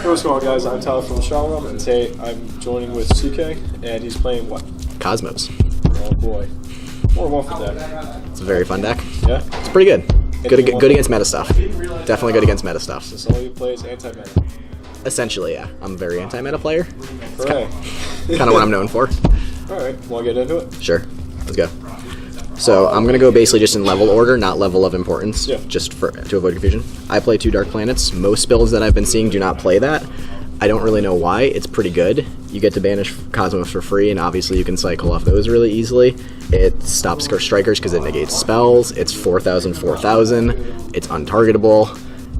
what's going on, guys? I'm Tyler from the Strong Realm, and today I'm joining with CK, and he's playing what? Cosmos. Oh boy. More one for deck. It's a very fun deck. Yeah? It's pretty good. Good against meta stuff. Definitely good against meta stuff. So all you play is anti-meta. Essentially, yeah. I'm a very anti-meta player. Hooray. Kind of what I'm known for. Alright, wanna get into it? Sure. Let's go. So I'm going to go basically just in level order, not level of importance, Yeah. just to avoid confusion. I play 2 Dark Planets. Most builds that I've been seeing do not play that. I don't really know why. It's pretty good. You get to banish Cosmos for free, and obviously you can cycle off those really easily. It stops strikers because it negates spells. It's 4,000, 4,000. It's untargetable.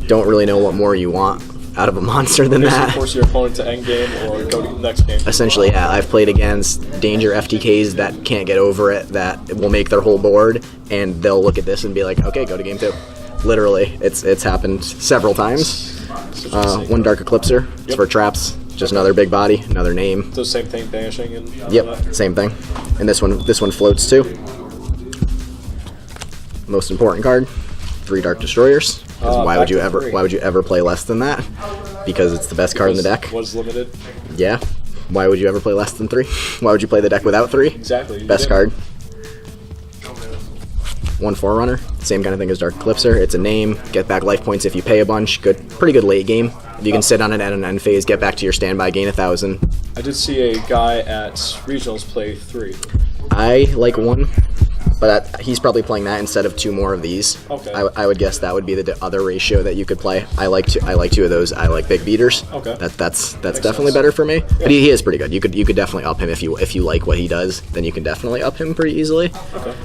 Don't really know what more you want out of a monster than that. Force your opponent to endgame or go to the next game. Essentially, yeah. I've played against danger FTKs that can't get over it, that will make their whole board, and they'll look at this and be like, okay, go to game 2. Literally, it's happened several times. 1 Dark Eclipser. It's for traps. Just another big body, another name. So same thing, banishing and Yep, same thing. And this one floats too. Most important card, 3 Dark Destroyers. Why would you ever play less than that? Because it's the best card in the deck. Was limited. Yeah. Why would you ever play less than 3? Why would you play the deck without 3? Exactly. Best card. 1 Forerunner, same kind of thing as Dark Eclipser. It's a name. Get back life points if you pay a bunch. Pretty good late game. If you can sit on it at an end phase, get back to your standby, gain 1,000. I did see a guy at regionals play 3. I like 1, but he's probably playing that instead of 2 more of these. Okay. I would guess that would be the other ratio that you could play. I like 2 of those. I like big beaters. Okay. That's definitely better for me. Yeah. But he is pretty good. You could definitely up him if you like what he does. Then you can definitely up him pretty easily. Okay.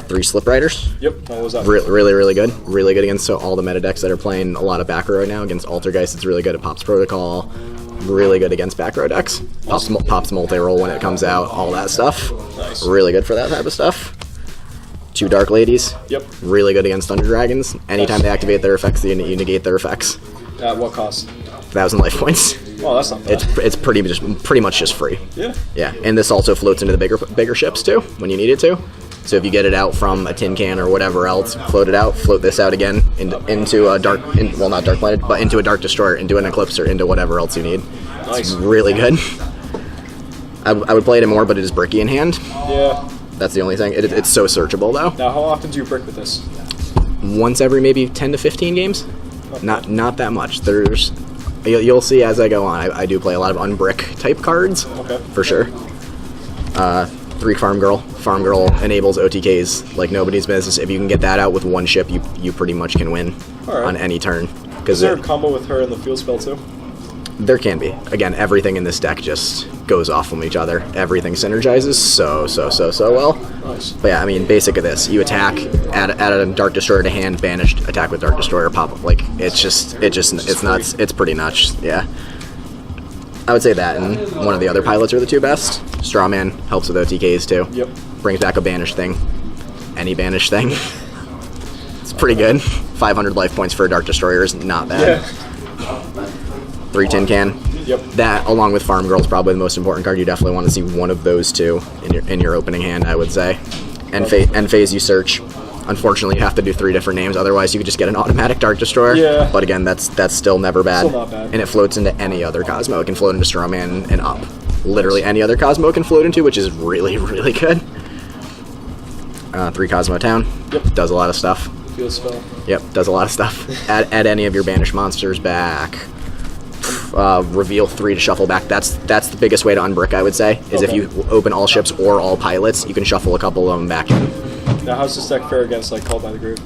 3 Slip Riders. Yep. How was that? Really good. Really good against all the meta decks that are playing a lot of back row right now. Against Altergeist, it's really good. It pops Protocol. Really good against back row decks. Pops multi-roll when it comes out. All that stuff. Nice. Really good for that type of stuff. 2 Dark Ladies. Yep. Really good against Thunder Dragons. Anytime they activate their effects, you negate their effects. At what cost? 1,000 life points. Oh, that's not bad. It's pretty much just free. Yeah. Yeah, and this also floats into the bigger ships too when you need it to. So if you get it out from a tin can or whatever else, float it out, float this out again into a not Dark Planet, but into a Dark Destroyer, into an Eclipser, into whatever else you need. Nice. It's really good. I would play it in more, but it is bricky in hand. Yeah. That's the only thing. It's so searchable though. Now, how often do you brick with this? Once every maybe 10 to 15 games. Okay. Not that much. You'll see as I go on. I do play a lot of unbrick type cards. Okay. For sure. 3 Farm Girl. Farm Girl enables OTKs like nobody's business. If you can get that out with 1 ship, you pretty much can win on any turn. Is there a combo with her in the field spell too? There can be. Again, everything in this deck just goes off from each other. Everything synergizes so well. Nice. But yeah, I mean, basic of this: you attack, add a Dark Destroyer to hand, banished, attack with Dark Destroyer, pop up. Like it's nuts. It's pretty nuts. Yeah. I would say that, and one of the other pilots are the 2 best. Strawman helps with OTKs too. Yep. Brings back a banished thing. Any banished thing. It's pretty good. 500 life points for a Dark Destroyer is not bad. Yeah. 3 Tin Can. Yep. That, along with Farm Girl, is probably the most important card. You definitely want to see one of those 2 in your opening hand, I would say. End phase you search. Unfortunately, you have to do 3 different names. Otherwise, you could just get an automatic Dark Destroyer. Yeah. But again, that's still never bad. Still not bad. And it floats into any other Cosmo. It can float into Strawman and up. Literally any other Cosmo it can float into, which is really good. 3 Cosmo Town. Yep. Does a lot of stuff. Field spell. Yep. Does a lot of stuff. add any of your banished monsters back. Reveal 3 to shuffle back. That's the biggest way to unbrick, I would say, is if you open all ships or all pilots, you can shuffle a couple of them back in. Now, how's this deck fare against like Called by the Grave?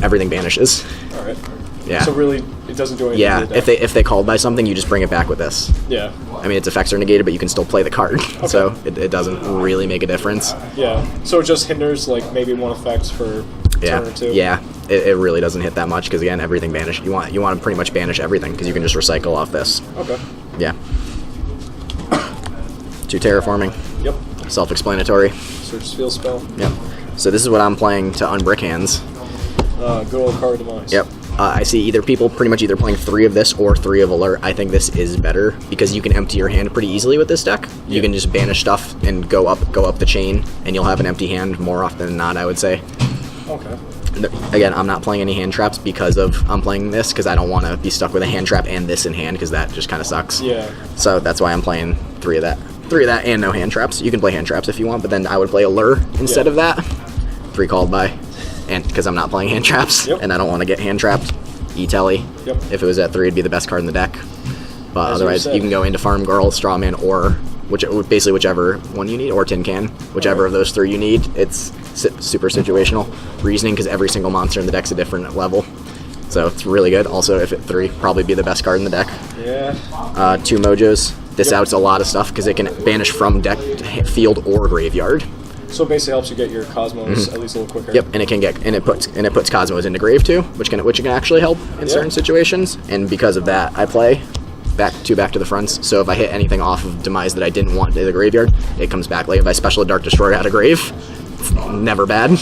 Everything vanishes. All right. Yeah. So really, it doesn't do anything. Yeah. To the deck. If they called by something, you just bring it back with this. Yeah. I mean, its effects are negated, but you can still play the card, so it doesn't really make a difference. Yeah. So it just hinders like maybe 1 effect for a turn or 2. Yeah. It really doesn't hit that much because again, everything banished. You want to pretty much banish everything because you can just recycle off this. Okay. Yeah. 2 Terraforming. Yep. Self-explanatory. Search field spell. Yep. So this is what I'm playing to unbrick hands. Good old card demise. Yep. I see people pretty much either playing 3 of this or 3 of Alert. I think this is better because you can empty your hand pretty easily with this deck. You can just banish stuff and go up the chain, and you'll have an empty hand more often than not, I would say. Okay. Again, I'm not playing any hand traps because I'm playing this because I don't want to be stuck with a hand trap and this in hand because that just kind of sucks. Yeah. So that's why I'm playing 3 of that. 3 of that and no hand traps. You can play hand traps if you want, but then I would play a lure instead of that. 3 called by, and because I'm not playing hand traps and I don't want to get hand trapped. E-Telly. Yep. If it was at 3, it'd be the best card in the deck. But As otherwise, you can go into Farm Girl, Strawman, or basically whichever one you need, or Tin Can, whichever of those 3 you need. It's super situational reasoning because every single monster in the deck's a different level. So it's really good. Also, if at 3, probably be the best card in the deck. Yeah. 2 Mojos. This outs a lot of stuff because it can banish from deck, field, or graveyard. So it basically helps you get your Cosmos at least a little quicker. Yep, and it puts Cosmos into grave too, which can actually help in certain situations. And because of that, I play back to the fronts. So if I hit anything off of Demise that I didn't want in the graveyard, it comes back. Like if I special a Dark Destroyer out of grave, it's never bad.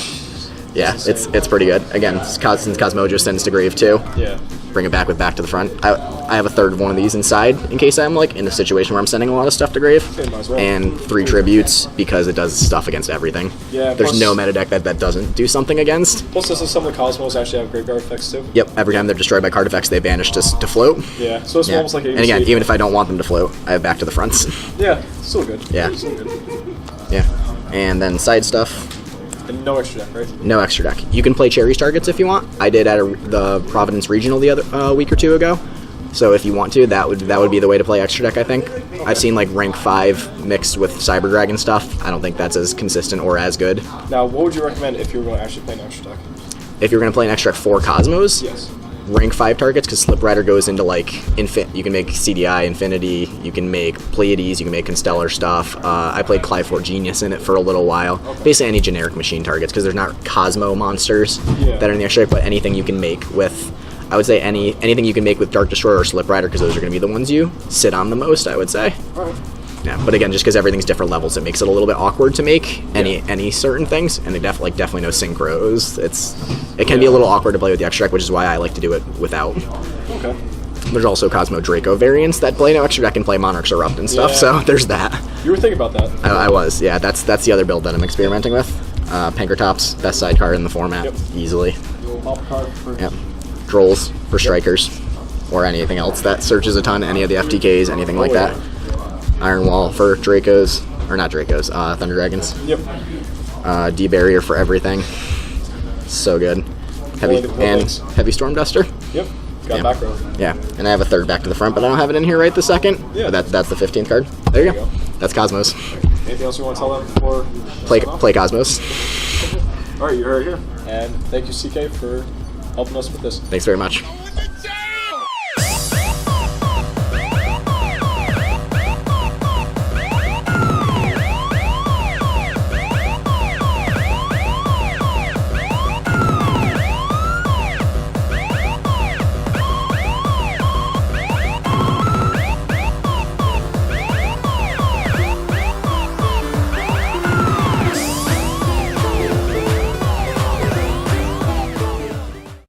Yeah, it's pretty good. Again, since Cosmojo sends to grave too. Yeah. Bring it back to the front. I have a third of one of these inside in case I'm like in a situation where I'm sending a lot of stuff to grave. Okay, might as well. And 3 tributes because it does stuff against everything. Yeah. There's no meta deck that doesn't do something against. Plus, some of the Cosmos actually have graveyard effects too. Yep. Every time they're destroyed by card effects, they vanish to float. Yeah. So it's almost like. And again, even if I don't want them to float, I have back to the fronts. Yeah. Still good. Yeah. Still good. Yeah. And then side stuff. And no extra deck, right? No extra deck. You can play Cherry's targets if you want. I did at the Providence Regional the other week or 2 ago. So if you want to, that would be the way to play extra deck, I think. Okay. I've seen like rank 5 mixed with Cyber Dragon stuff. I don't think that's as consistent or as good. Now, what would you recommend if you were going to actually play an extra deck? If you're going to play an extra deck for Cosmos? Yes. Rank 5 targets, because Slip Rider goes into like you can make CDI Infinity, you can make Pleiades, you can make Constellar stuff. I played Clyfort Genius in it for a little while. Okay. Basically any generic machine targets, because there's not Cosmo monsters that are in the extra deck, but anything you can make with, I would say anything you can make with Dark Destroyer or Slip Rider, because those are going to be the ones you sit on the most, I would say. Alright. Yeah, but again, just because everything's different levels, it makes it a little bit awkward to make any certain things, and they definitely no synchros. It can be a little awkward to play with the extra deck, which is why I like to do it without. Okay. There's also Cosmo Draco variants that play no extra deck and play Monarchs Erupt and stuff, so there's that. You were thinking about that. I was, yeah. That's the other build that I'm experimenting with. Pankratops, best side card in the format, easily. Pop card for Drolls for strikers, or anything else that searches a ton, any of the FTKs, anything like that. Iron Wall for Dracos, or not Dracos, Thunder Dragons. Yep. D-Barrier for everything. So good. Heavy Storm Duster. Yep. Got back row. Yeah, and I have a third back to the front, but I don't have it in here right this second. Yeah. But that's the 15th card. There you go. That's Cosmos. Anything else you want to tell them before? Play Cosmos. Alright, you heard it here. And thank you, CK, for helping us with this. Thanks very much.